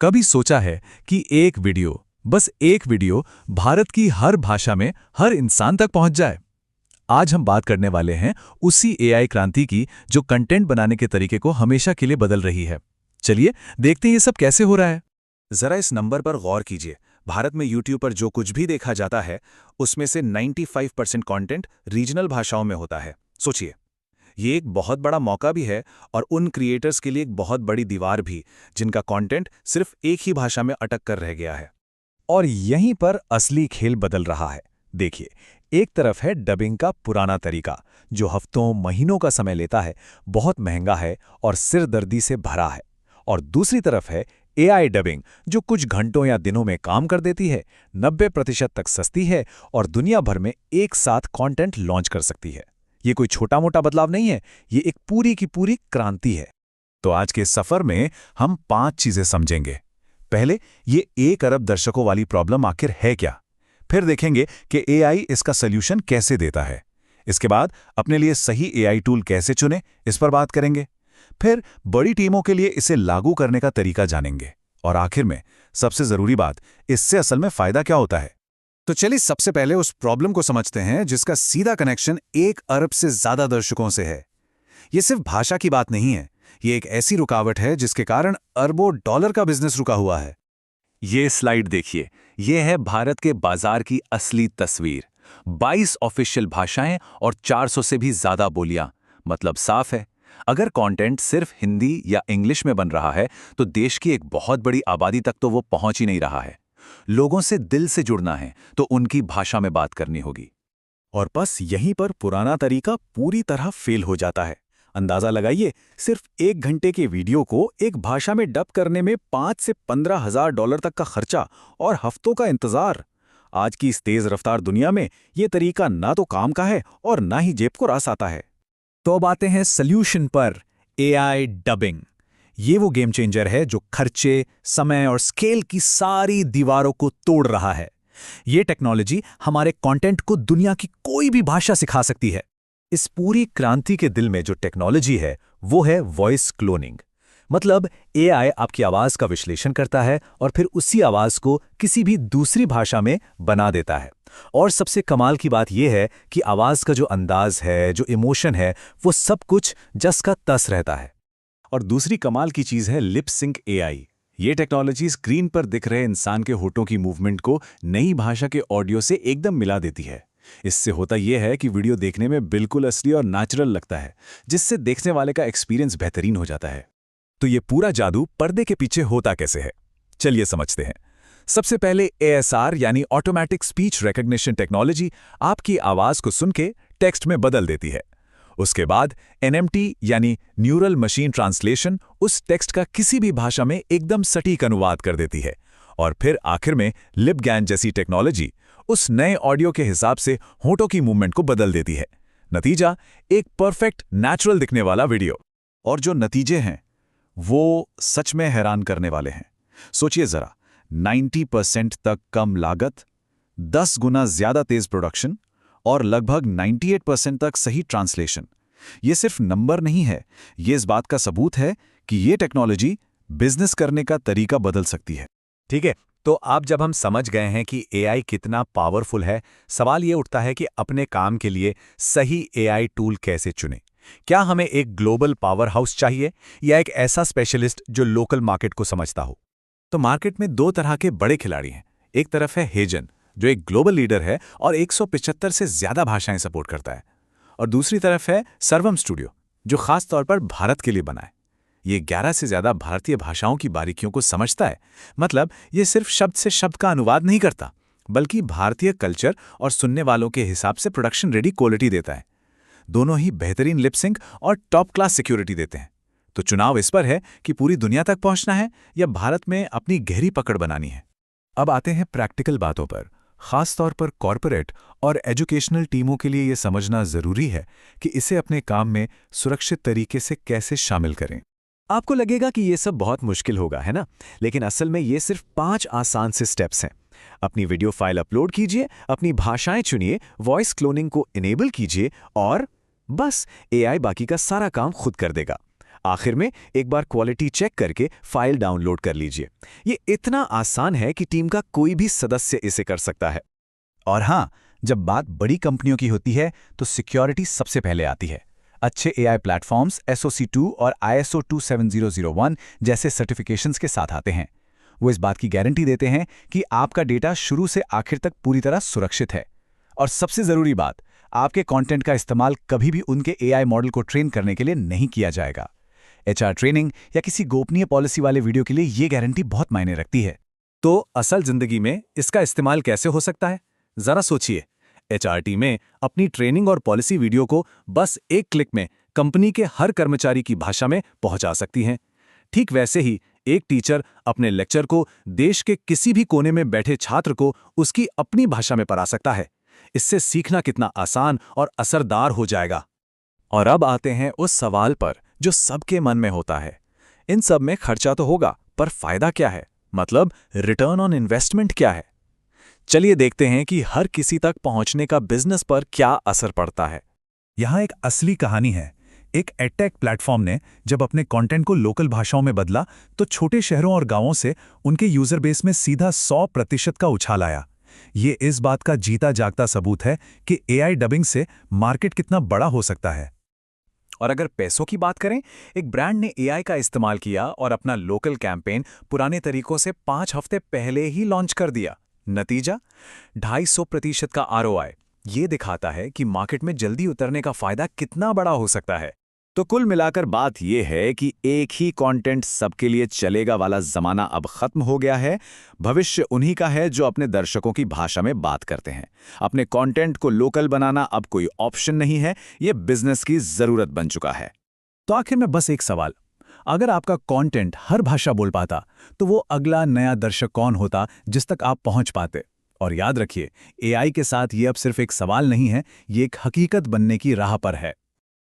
कभी सोचा है कि एक वीडियो, बस एक वीडियो भारत की हर भाषा में हर इंसान तक पहुंच जाए? आज हम बात करने वाले हैं उसी एआई क्रांति की जो कंटेंट बनाने के तरीके को हमेशा के लिए बदल रही है। चलिए देखते हैं ये सब कैसे हो रहा है। जरा इस नंबर पर गौर कीजिए। भारत में यूट्यूब पर जो कुछ भी देखा जाता है उसमें से 95% कंटेंट रीजनल भाषाओं में होता है। सोचिए, ये एक बहुत बड़ा मौका भी है और उन क्रिएटर्स के लिए एक बहुत बड़ी दीवार भी, जिनका कंटेंट सिर्फ एक ही भाषा में अटक कर रह गया है। और यहीं पर असली खेल बदल रहा है। देखिए, एक तरफ है डबिंग का पुराना तरीका, जो हफ्तों महीनों का समय लेता है, बहुत महंगा है और सिरदर्दी से भरा है। और दूसरी तरफ है एआई डबिंग, जो कुछ घंटों या दिनों में काम कर देती है, 90% तक सस्ती है और दुनिया भर में एक साथ कंटेंट लॉन्च कर सकती है। ये कोई छोटा मोटा बदलाव नहीं है, ये एक पूरी की पूरी क्रांति है। तो आज के सफर में हम 5 चीजें समझेंगे। पहले, ये 1 अरब दर्शकों वाली प्रॉब्लम आखिर है क्या? फिर देखेंगे कि एआई इसका सॉल्यूशन कैसे देता है। इसके बाद अपने लिए सही एआई टूल कैसे चुनें, इस पर बात करेंगे। फिर बड़ी टीमों के लिए इसे लागू करने का तरीका जानेंगे। और आखिर में सबसे जरूरी बात, इससे असल में फायदा क्या होता है। तो चलिए सबसे पहले उस प्रॉब्लम को समझते हैं जिसका सीधा कनेक्शन 1 अरब से ज्यादा दर्शकों से है। ये सिर्फ भाषा की बात नहीं है, ये एक ऐसी रुकावट है जिसके कारण अरबों डॉलर का बिजनेस रुका हुआ है। ये स्लाइड देखिए, ये है भारत के बाजार की असली तस्वीर। 22 ऑफिशियल भाषाएं और 400 से भी ज्यादा बोलियां। मतलब साफ है, अगर कंटेंट सिर्फ हिंदी या इंग्लिश में बन रहा है तो देश की एक बहुत बड़ी आबादी तक तो वो पहुंच ही नहीं रहा है। लोगों से दिल से जुड़ना है तो उनकी भाषा में बात करनी होगी। और बस यहीं पर पुराना तरीका पूरी तरह फेल हो जाता है। अंदाजा लगाइए, सिर्फ 1 घंटे के वीडियो को एक भाषा में डब करने में 5 से 15 हजार डॉलर तक का खर्चा और हफ्तों का इंतजार। आज की इस तेज रफ्तार दुनिया में ये तरीका ना तो काम का है और ना ही जेब को रास आता है। तो अब आते हैं सॉल्यूशन पर, एआई डबिंग। ये वो गेम चेंजर है जो खर्चे, समय और स्केल की सारी दीवारों को तोड़ रहा है। ये टेक्नोलॉजी हमारे कंटेंट को दुनिया की कोई भी भाषा सिखा सकती है। इस पूरी क्रांति के दिल में जो टेक्नोलॉजी है वो है वॉइस क्लोनिंग। मतलब एआई आपकी आवाज का विश्लेषण करता है और फिर उसी आवाज को किसी भी दूसरी भाषा में बना देता है। और सबसे कमाल की बात यह है कि आवाज का जो अंदाज है, जो इमोशन है, वो सब कुछ जस का तस रहता है। और दूसरी कमाल की चीज है लिप सिंक एआई। ये टेक्नोलॉजी स्क्रीन पर दिख रहे इंसान के होठों की मूवमेंट को नई भाषा के ऑडियो से एकदम मिला देती है। इससे होता यह है कि वीडियो देखने में बिल्कुल असली और नेचुरल लगता है, जिससे देखने वाले का एक्सपीरियंस बेहतरीन हो जाता है। तो ये पूरा जादू पर्दे के पीछे होता कैसे है, चलिए समझते हैं। सबसे पहले एएसआर यानी ऑटोमेटिक स्पीच रिकॉग्निशन टेक्नोलॉजी आपकी आवाज को सुन के टेक्स्ट में बदल देती है। उसके बाद एनएमटी यानी न्यूरल मशीन ट्रांसलेशन उस टेक्स्ट का किसी भी भाषा में एकदम सटीक अनुवाद कर देती है। और फिर आखिर में लिपगैन जैसी टेक्नोलॉजी उस नए ऑडियो के हिसाब से होठों की मूवमेंट को बदल देती है। नतीजा, एक परफेक्ट नेचुरल दिखने वाला वीडियो। और जो नतीजे हैं वो सच में हैरान करने वाले हैं। सोचिए जरा, 90% तक कम लागत, 10 गुना ज्यादा तेज प्रोडक्शन और लगभग 98% तक सही ट्रांसलेशन। ये सिर्फ नंबर नहीं है, ये इस बात का सबूत है कि ये टेक्नोलॉजी बिजनेस करने का तरीका बदल सकती है। ठीक है, तो अब जब हम समझ गए हैं कि एआई कितना पावरफुल है, सवाल ये उठता है कि अपने काम के लिए सही एआई टूल कैसे चुनें। क्या हमें एक ग्लोबल पावर हाउस चाहिए या एक ऐसा स्पेशलिस्ट जो लोकल मार्केट को समझता हो? तो मार्केट में 2 तरह के बड़े खिलाड़ी हैं। एक तरफ है हेजन, जो एक ग्लोबल लीडर है और 175 से ज्यादा भाषाएं सपोर्ट करता है। और दूसरी तरफ है सर्वम स्टूडियो, जो खास तौर पर भारत के लिए बना है। ये 11 से ज्यादा भारतीय भाषाओं की बारीकियों को समझता है। मतलब ये सिर्फ शब्द से शब्द का अनुवाद नहीं करता, बल्कि भारतीय कल्चर और सुनने वालों के हिसाब से प्रोडक्शन रेडी क्वालिटी देता है। दोनों ही बेहतरीन लिपसिंक और टॉप क्लास सिक्योरिटी देते हैं। तो चुनाव इस पर है कि पूरी दुनिया तक पहुंचना है या भारत में अपनी गहरी पकड़ बनानी है। अब आते हैं प्रैक्टिकल बातों पर। खास तौर पर कॉरपोरेट और एजुकेशनल टीमों के लिए यह समझना जरूरी है कि इसे अपने काम में सुरक्षित तरीके से कैसे शामिल करें। आपको लगेगा कि यह सब बहुत मुश्किल होगा, है ना? लेकिन असल में ये सिर्फ 5 आसान से स्टेप्स हैं। अपनी वीडियो फाइल अपलोड कीजिए, अपनी भाषाएं चुनिए, वॉइस क्लोनिंग को इनेबल कीजिए और बस एआई बाकी का सारा काम खुद कर देगा। आखिर में एक बार क्वालिटी चेक करके फाइल डाउनलोड कर लीजिए। ये इतना आसान है कि टीम का कोई भी सदस्य इसे कर सकता है। और हाँ, जब बात बड़ी कंपनियों की होती है तो सिक्योरिटी सबसे पहले आती है। अच्छे AI प्लेटफॉर्म्स SOC 2 और ISO 27001 जैसे सर्टिफिकेशंस के साथ आते हैं। वो इस बात की गारंटी देते हैं कि आपका डेटा शुरू से आखिर तक पूरी तरह सुरक्षित है। और सबसे ज़रूरी बात, आपके कंटेंट का इस्तेमाल कभी भी उनके AI मॉडल को ट्रेन करने के लिए नहीं किया जाएगा। HR ट्रेनिंग या किसी गोपनीय पॉलिसी वाले वीडियो के लिए ये गारंटी बहुत मायने रखती है। तो असल जिंदगी में इसका इस्तेमाल कैसे हो सकता है? जरा सोचिए। HR टीमें अपनी ट्रेनिंग और पॉलिसी वीडियो को बस एक क्लिक में कंपनी के हर कर्मचारी की भाषा में पहुंचा सकती हैं। ठीक वैसे ही एक टीचर अपने लेक्चर को देश के किसी भी कोने में बैठे छात्र को उसकी अपनी भाषा में पढ़ा सकता है। इससे सीखना कितना आसान और असरदार हो जाएगा। और अब आते हैं उस सवाल पर जो सबके मन में होता है। इन सब में खर्चा तो होगा, पर फायदा क्या है? मतलब रिटर्न ऑन इन्वेस्टमेंट क्या है? चलिए देखते हैं कि हर किसी तक पहुंचने का बिजनेस पर क्या असर पड़ता है। यहाँ एक असली कहानी है। एक एडटेक प्लेटफॉर्म ने जब अपने कंटेंट को लोकल भाषाओं में बदला तो छोटे शहरों और गांवों से उनके यूजर बेस में सीधा 100% का उछाल आया। ये इस बात का जीता जागता सबूत है कि AI डबिंग से मार्केट कितना बड़ा हो सकता है। और अगर पैसों की बात करें, एक ब्रांड ने AI का इस्तेमाल किया और अपना लोकल कैंपेन पुराने तरीकों से 5 हफ्ते पहले ही लॉन्च कर दिया। नतीजा 250% का ROI। ये दिखाता है कि मार्केट में जल्दी उतरने का फायदा कितना बड़ा हो सकता है। तो कुल मिलाकर बात यह है कि एक ही कंटेंट सबके लिए चलेगा वाला जमाना अब खत्म हो गया है। भविष्य उन्हीं का है जो अपने दर्शकों की भाषा में बात करते हैं। अपने कंटेंट को लोकल बनाना अब कोई ऑप्शन नहीं है, ये बिजनेस की जरूरत बन चुका है। तो आखिर में बस एक सवाल, अगर आपका कंटेंट हर भाषा बोल पाता तो वो अगला नया दर्शक कौन होता जिस तक आप पहुंच पाते? और याद रखिए, AI के साथ ये अब सिर्फ एक सवाल नहीं है, ये एक हकीकत बनने की राह पर है।